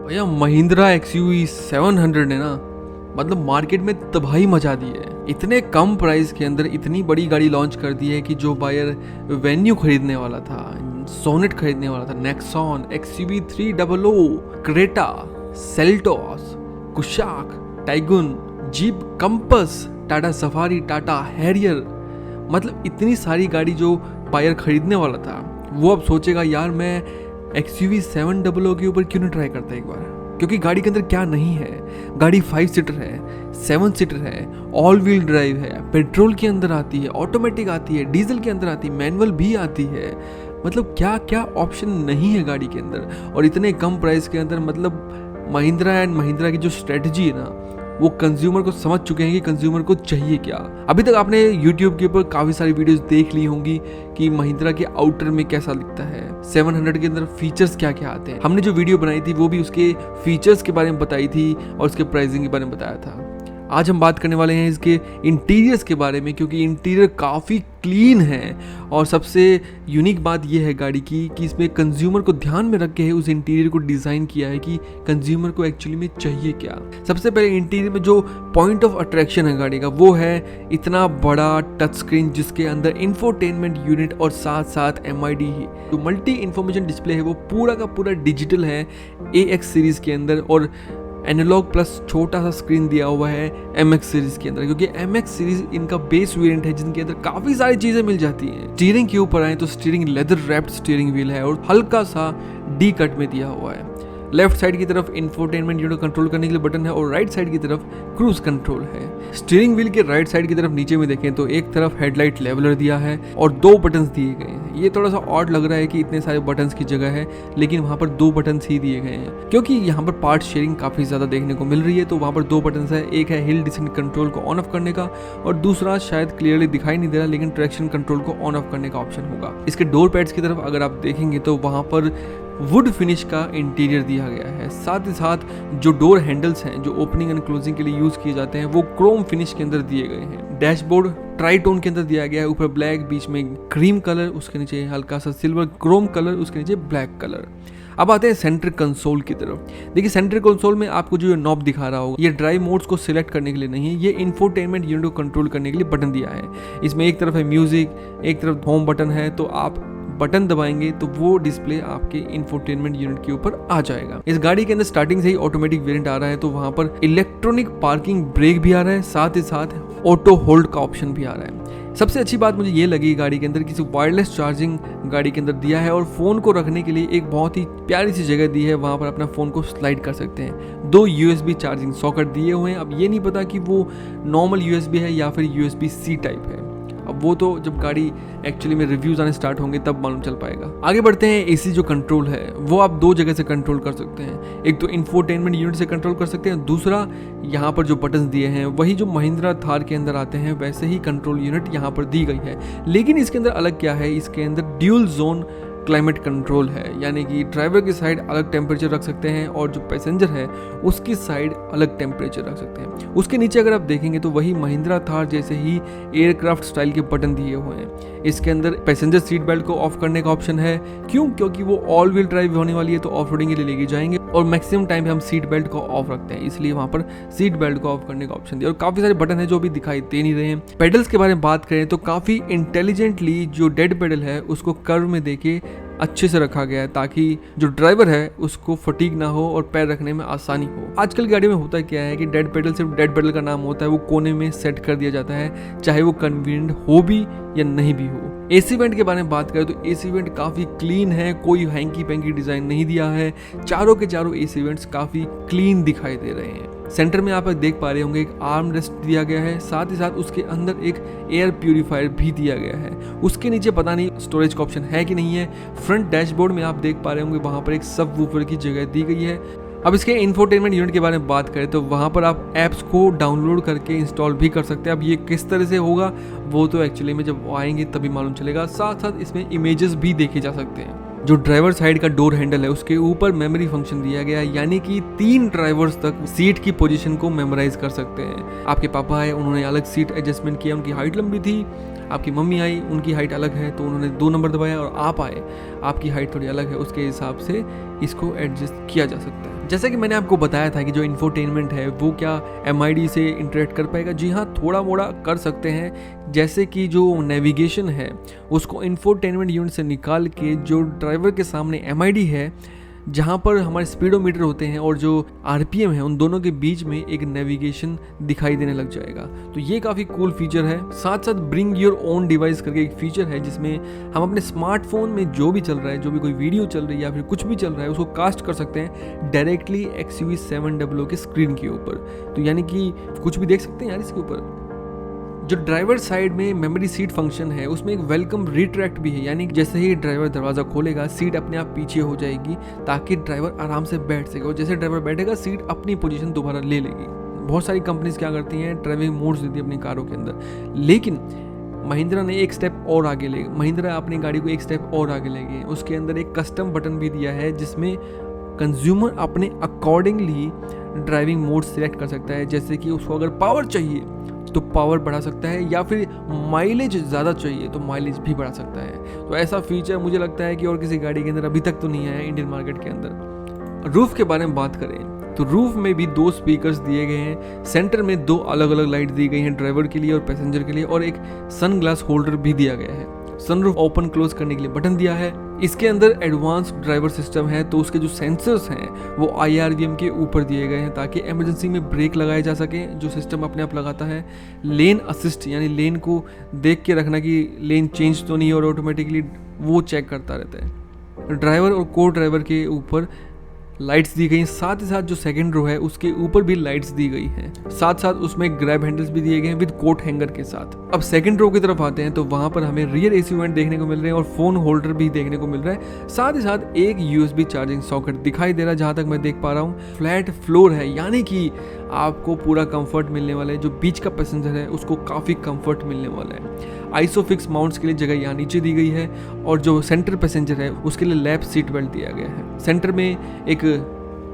भैया महिंद्रा एक्सयूवी 700 ने ना मतलब मार्केट में तबाही मचा दी है। इतने कम प्राइस के अंदर इतनी बड़ी गाड़ी लॉन्च कर दी है कि जो बायर वेन्यू खरीदने वाला था, सोनेट खरीदने वाला था, Nexon, XUV 300, Creta, Seltos, Kushaq, Tiguan, jeep compass, Tata safari, Tata Harrier, मतलब इतनी सारी गाड़ी जो बायर खरीदने वाला था वो अब सोचेगा यार मैं एक्सयूवी 700 के ऊपर क्यों नहीं ट्राई करता एक बार, क्योंकि गाड़ी के अंदर क्या नहीं है। गाड़ी 5 सीटर है, 7 सीटर है, ऑल व्हील ड्राइव है, पेट्रोल के अंदर आती है, ऑटोमेटिक आती है, डीजल के अंदर आती है, मैनुअल भी आती है। मतलब क्या क्या ऑप्शन नहीं है गाड़ी के अंदर, और इतने कम प्राइस के अंदर। मतलब महिंद्रा एंड महिंद्रा की जो स्ट्रेटजी है ना वो कंज्यूमर को समझ चुके हैं कि कंज्यूमर को चाहिए क्या। अभी तक आपने यूट्यूब के ऊपर काफ़ी सारी वीडियोस देख ली होंगी कि महिंद्रा के आउटर में कैसा दिखता है, 700 के अंदर फीचर्स क्या क्या आते हैं। हमने जो वीडियो बनाई थी वो भी उसके फीचर्स के बारे में बताई थी और उसके प्राइसिंग के बारे में बताया था। आज हम बात करने वाले हैं इसके इंटीरियर्स के बारे में, क्योंकि इंटीरियर काफ़ी क्लीन है और सबसे यूनिक बात यह है गाड़ी की कि इसमें कंज्यूमर को ध्यान में रख के उस इंटीरियर को डिज़ाइन किया है कि कंज्यूमर को एक्चुअली में चाहिए क्या। सबसे पहले इंटीरियर में जो पॉइंट ऑफ अट्रैक्शन है गाड़ी का वो है इतना बड़ा टच स्क्रीन जिसके अंदर इंफोटेनमेंट यूनिट और साथ साथ MID जो मल्टी इंफॉर्मेशन डिस्प्ले है वो पूरा का पूरा डिजिटल है AX सीरीज़ के अंदर, और एनालॉग प्लस छोटा सा स्क्रीन दिया हुआ है MX सीरीज के अंदर, क्योंकि MX सीरीज इनका बेस वेरिएंट है जिनके अंदर काफी सारी चीजें मिल जाती हैं। स्टीयरिंग के ऊपर आए तो steering leather wrapped steering wheel है और हल्का सा डी कट में दिया हुआ है। लेफ्ट साइड की तरफ इंफोटेनमेंट यूनिट कंट्रोल करने के लिए बटन है और राइट साइड की तरफ क्रूज कंट्रोल है। स्टीयरिंग व्हील के राइट साइड की तरफ नीचे में देखें तो एक तरफ हेडलाइट लेवलर दिया है और 2 बटन्स दिए गए हैं। ये थोड़ा सा ऑड लग रहा है कि इतने सारे बटन्स की जगह है, लेकिन वहाँ पर 2 बटन्स ही दिए गए हैं क्योंकि यहाँ पर पार्ट शेयरिंग काफ़ी ज़्यादा देखने को मिल रही है। तो वहाँ पर 2 बटन्स है, एक है हिल डिसेंट कंट्रोल को ऑन ऑफ करने का और दूसरा शायद क्लियरली दिखाई नहीं दे रहा लेकिन ट्रैक्शन कंट्रोल को ऑन ऑफ करने का ऑप्शन होगा। इसके डोर पैड्स की तरफ अगर आप देखेंगे तो वहाँ पर वुड फिनिश का इंटीरियर दिया गया है। साथ ही साथ जो डोर हैंडल्स हैं जो ओपनिंग एंड क्लोजिंग के लिए यूज किए जाते हैं वो क्रोम फिनिश के अंदर दिए गए हैं। डैशबोर्ड ट्राइटोन के अंदर दिया गया है, ऊपर ब्लैक, बीच में क्रीम कलर, उसके नीचे हल्का सा सिल्वर क्रोम कलर, उसके नीचे ब्लैक कलर। अब आते हैं सेंटर कंसोल की तरफ। देखिए सेंटर कंसोल में आपको जो नॉब दिखा रहा होगा ये ड्राइव मोड्स को सिलेक्ट करने के लिए नहीं है, ये इंफोटेनमेंट यूनिट को कंट्रोल करने के लिए बटन दिया है। इसमें एक तरफ है म्यूजिक, एक तरफ होम बटन है, तो आप बटन दबाएंगे तो वो डिस्प्ले आपके इंफोटेनमेंट यूनिट के ऊपर आ जाएगा। इस गाड़ी के अंदर स्टार्टिंग से ही ऑटोमेटिक वेरिएंट आ रहा है, तो वहां पर इलेक्ट्रॉनिक पार्किंग ब्रेक भी आ रहा है, साथ ही साथ ऑटो होल्ड का ऑप्शन भी आ रहा है। सबसे अच्छी बात मुझे ये लगी गाड़ी के अंदर किसी वायरलेस चार्जिंग गाड़ी के अंदर दिया है और फोन को रखने के लिए एक बहुत ही प्यारी सी जगह दी है, वहां पर अपना फोन को स्लाइड कर सकते हैं। 2 USB चार्जिंग सॉकेट दिए हुए हैं। अब ये नहीं पता कि वो नॉर्मल USB है या फिर USB-C टाइप है, अब वो तो जब गाड़ी एक्चुअली में रिव्यूज आने स्टार्ट होंगे तब मालूम चल पाएगा। आगे बढ़ते हैं। AC जो कंट्रोल है वो आप 2 जगह से कंट्रोल कर सकते हैं, एक तो इंफोटेनमेंट यूनिट से कंट्रोल कर सकते हैं, दूसरा यहाँ पर जो बटन्स दिए हैं वही जो महिंद्रा थार के अंदर आते हैं वैसे ही कंट्रोल यूनिट यहाँ पर दी गई है। लेकिन इसके अंदर अलग क्या है, इसके अंदर ड्यूल जोन क्लाइमेट कंट्रोल है, यानी कि ड्राइवर की साइड अलग टेम्परेचर रख सकते हैं और जो पैसेंजर है उसकी साइड अलग टेम्परेचर रख सकते हैं। उसके नीचे अगर आप देखेंगे तो वही महिंद्रा थार जैसे ही एयरक्राफ्ट स्टाइल के बटन दिए हुए हैं। इसके अंदर पैसेंजर सीट बेल्ट को ऑफ करने का ऑप्शन है, क्यों? क्योंकि वो ऑल व्हील ड्राइव होने वाली है तो ऑफ रोडिंग के लिए लेके जाएंगे और मैक्सिमम टाइम पे हम सीट बेल्ट को ऑफ रखते हैं, इसलिए वहाँ पर सीट बेल्ट को ऑफ करने का ऑप्शन दिया। और काफ़ी सारे बटन है जो अभी दिखाई दे नहीं रहे हैं। पेडल्स के बारे में बात करें तो काफ़ी इंटेलिजेंटली जो डेड पेडल है उसको कर्व में देके अच्छे से रखा गया है ताकि जो ड्राइवर है उसको फटीग ना हो और पैर रखने में आसानी हो। आजकल की गाड़ियों में होता क्या है कि डेड पेडल सिर्फ डेड पेडल का नाम होता है, वो कोने में सेट कर दिया जाता है, चाहे वो कन्वीनियंट हो भी या नहीं भी हो। AC वेंट के बारे में बात करें तो AC वेंट काफ़ी क्लीन है, कोई हैंकी पैंकी डिज़ाइन नहीं दिया है। चारों के चारों AC वेंट्स काफ़ी क्लीन दिखाई दे रहे हैं। सेंटर में आप देख पा रहे होंगे एक आर्म रेस्ट दिया गया है, साथ ही साथ उसके अंदर एक एयर प्यूरीफायर भी दिया गया है। उसके नीचे पता नहीं स्टोरेज का ऑप्शन है कि नहीं है। फ्रंट डैशबोर्ड में आप देख पा रहे होंगे वहाँ पर एक सब वूफर की जगह दी गई है। अब इसके इंफोटेनमेंट यूनिट के बारे में बात करें तो वहाँ पर आप ऐप्स को डाउनलोड करके इंस्टॉल भी कर सकते हैं। अब ये किस तरह से होगा वो तो एक्चुअली में जब आएंगे तभी मालूम चलेगा। साथ साथ इसमें इमेजेस भी देखे जा सकते हैं। जो ड्राइवर साइड का डोर हैंडल है उसके ऊपर मेमोरी फंक्शन दिया गया है, यानी कि 3 ड्राइवर्स तक सीट की पोजीशन को मेमोराइज कर सकते हैं। आपके पापा है, उन्होंने अलग सीट एडजस्टमेंट किया, उनकी हाइट लंबी थी, आपकी मम्मी आई, उनकी हाइट अलग है तो उन्होंने 2 नंबर दबाया, और आप आए, आपकी हाइट थोड़ी अलग है, उसके हिसाब से इसको एडजस्ट किया जा सकता है। जैसा कि मैंने आपको बताया था कि जो इंफोटेनमेंट है वो क्या MID से इंटरेक्ट कर पाएगा, जी हाँ, थोड़ा मोड़ा कर सकते हैं। जैसे कि जो नेविगेशन है उसको इंफोटेनमेंट यूनिट से निकाल के जो ड्राइवर के सामने MID है, जहाँ पर हमारे स्पीडोमीटर होते हैं और जो RPM है, उन दोनों के बीच में एक नेविगेशन दिखाई देने लग जाएगा। तो ये काफ़ी कूल फीचर है। साथ साथ ब्रिंग योर ओन डिवाइस करके एक फीचर है जिसमें हम अपने स्मार्टफोन में जो भी चल रहा है, जो भी कोई वीडियो चल रही है या फिर कुछ भी चल रहा है, उसको कास्ट कर सकते हैं डायरेक्टली XUV700 के स्क्रीन के ऊपर। तो यानी कि कुछ भी देख सकते हैं यार इसके ऊपर। जो ड्राइवर साइड में मेमोरी सीट फंक्शन है उसमें एक वेलकम रिट्रैक्ट भी है, यानी जैसे ही ड्राइवर दरवाज़ा खोलेगा सीट अपने आप पीछे हो जाएगी ताकि ड्राइवर आराम से बैठ सके, और जैसे ड्राइवर बैठेगा सीट अपनी पोजीशन दोबारा ले लेगी। बहुत सारी कंपनीज क्या करती हैं, ड्राइविंग मोड्स देती है अपनी कारों के अंदर, लेकिन महिंद्रा ने एक स्टेप और आगे ले, महिंद्रा अपनी गाड़ी को एक स्टेप और आगे ले गए। उसके अंदर एक कस्टम बटन भी दिया है जिसमें कंज्यूमर अपने अकॉर्डिंगली ड्राइविंग मोड सिलेक्ट कर सकता है। जैसे कि उसको अगर पावर चाहिए तो पावर बढ़ा सकता है, या फिर माइलेज ज़्यादा चाहिए तो माइलेज भी बढ़ा सकता है। तो ऐसा फीचर मुझे लगता है कि और किसी गाड़ी के अंदर अभी तक तो नहीं आया इंडियन मार्केट के अंदर। रूफ के बारे में बात करें तो रूफ में भी 2 स्पीकर्स दिए गए हैं, सेंटर में 2 अलग अलग लाइट दी गई हैं ड्राइवर के लिए और पैसेंजर के लिए, और एक सन ग्लास होल्डर भी दिया गया है। सनरूफ ओपन क्लोज करने के लिए बटन दिया है। इसके अंदर एडवांस ड्राइवर सिस्टम है, तो उसके जो सेंसर्स हैं वो IRVM के ऊपर दिए गए हैं ताकि इमरजेंसी में ब्रेक लगाए जा सके, जो सिस्टम अपने आप लगाता है। लेन असिस्ट यानी लेन को देख के रखना कि लेन चेंज तो नहीं, और ऑटोमेटिकली वो चेक करता रहता है। ड्राइवर और को ड्राइवर के ऊपर लाइट्स दी गई, साथ ही साथ जो सेकंड रो है उसके ऊपर भी लाइट्स दी गई हैं। साथ साथ उसमें ग्रैब हैंडल्स भी दिए गए हैं विद कोट हैंगर के साथ। अब सेकंड रो की तरफ आते हैं तो वहां पर हमें रियर AC वेंट देखने को मिल रहे हैं और फोन होल्डर भी देखने को मिल रहा है। साथ ही साथ एक USB चार्जिंग सॉकेट दिखाई दे रहा है जहां तक मैं देख पा रहा हूँ। फ्लैट फ्लोर है, यानी कि आपको पूरा कंफर्ट मिलने वाला है। जो बीच का पैसेंजर है उसको काफ़ी कंफर्ट मिलने वाला है। आइसोफिक्स माउंट्स के लिए जगह यहाँ नीचे दी गई है, और जो सेंटर पैसेंजर है उसके लिए लैप सीट बेल्ट दिया गया है। सेंटर में एक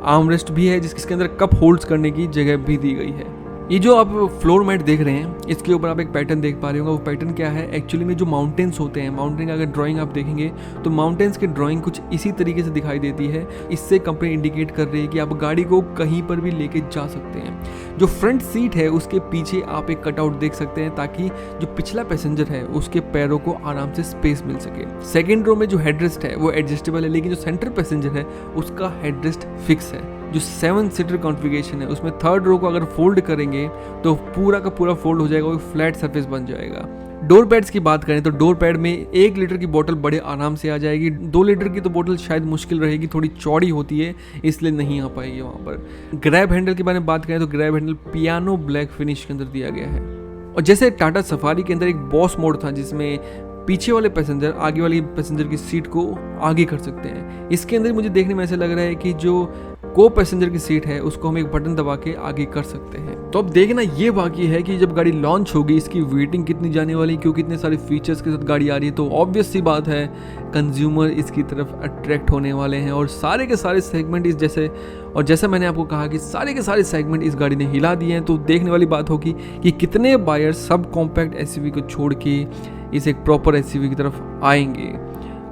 आर्मरेस्ट भी है जिसके अंदर कप होल्ड्स करने की जगह भी दी गई है। ये जो आप फ्लोर मैट देख रहे हैं इसके ऊपर आप एक पैटर्न देख पा रहे होंगे। वो पैटर्न क्या है, एक्चुअली में जो माउंटेन्स होते हैं, माउंटेन का अगर ड्राइंग आप देखेंगे तो माउंटेन्स की ड्राइंग कुछ इसी तरीके से दिखाई देती है। इससे कंपनी इंडिकेट कर रही है कि आप गाड़ी को कहीं पर भी लेके जा सकते हैं। जो फ्रंट सीट है उसके पीछे आप एक कटआउट देख सकते हैं ताकि जो पिछला पैसेंजर है उसके पैरों को आराम से स्पेस मिल सके। सेकेंड रो में जो हेडरेस्ट है वो एडजस्टेबल है, लेकिन जो सेंटर पैसेंजर है उसका हेडरेस्ट फिक्स है। जो 7 सीटर कॉन्फ़िगरेशन है उसमें थर्ड रो को अगर फोल्ड करेंगे तो पूरा का पूरा फोल्ड हो जाएगा, वो फ्लैट सरफेस बन जाएगा। डोर पैड्स की बात करें तो डोर पैड में 1 लीटर की बोतल बड़े आराम से आ जाएगी। 2 लीटर की तो बोतल शायद मुश्किल रहेगी, थोड़ी चौड़ी होती है इसलिए नहीं आ पाएगी वहाँ पर। ग्रैब हैंडल के बारे में बात करें तो grab handle piano black finish के अंदर दिया गया है। और जैसे टाटा सफारी के अंदर एक बॉस मोड था जिसमें पीछे वाले पैसेंजर आगे वाली पैसेंजर की सीट को आगे कर सकते हैं, इसके अंदर मुझे देखने में ऐसा लग रहा है कि जो को पैसेंजर की सीट है उसको हम एक बटन दबा के आगे कर सकते हैं। तो अब देखना ये बाकी है कि जब गाड़ी लॉन्च होगी इसकी वेटिंग कितनी जाने वाली, क्योंकि इतने सारे फीचर्स के साथ गाड़ी आ रही है तो ऑब्वियस सी बात है कंज्यूमर इसकी तरफ अट्रैक्ट होने वाले हैं। और सारे के सारे सेगमेंट इस जैसे मैंने आपको कहा कि सारे के सारे सेगमेंट इस गाड़ी ने हिला दिए हैं। तो देखने वाली बात होगी कि कितने बायर सब कॉम्पैक्ट SUV को छोड़ के इस एक प्रॉपर SUV की तरफ आएंगे।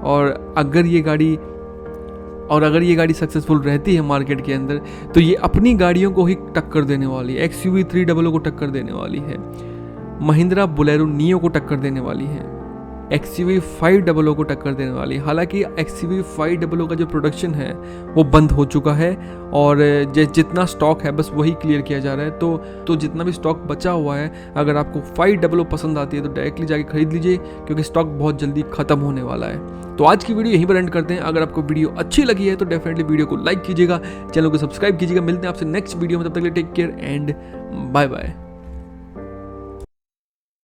और अगर ये गाड़ी सक्सेसफुल रहती है मार्केट के अंदर तो ये अपनी गाड़ियों को ही टक्कर देने वाली है। XUV300 को टक्कर देने वाली है, महिंद्रा बोलेरो नियो को टक्कर देने वाली है, XUV500 को टक्कर देने वाली है। हालांकि XUV500 का जो प्रोडक्शन है वो बंद हो चुका है और जितना स्टॉक है बस वही क्लियर किया जा रहा है। तो जितना भी स्टॉक बचा हुआ है, अगर आपको 500 पसंद आती है तो डायरेक्टली जाके खरीद लीजिए क्योंकि स्टॉक बहुत जल्दी खत्म होने वाला है। तो आज की वीडियो यहीं पर एंड करते हैं। अगर आपको वीडियो अच्छी लगी है तो डेफिनेटली वीडियो को लाइक कीजिएगा, चैनल को सब्सक्राइब कीजिएगा। मिलते हैं आपसे नेक्स्ट वीडियो में, तब तक के लिए take care and bye bye.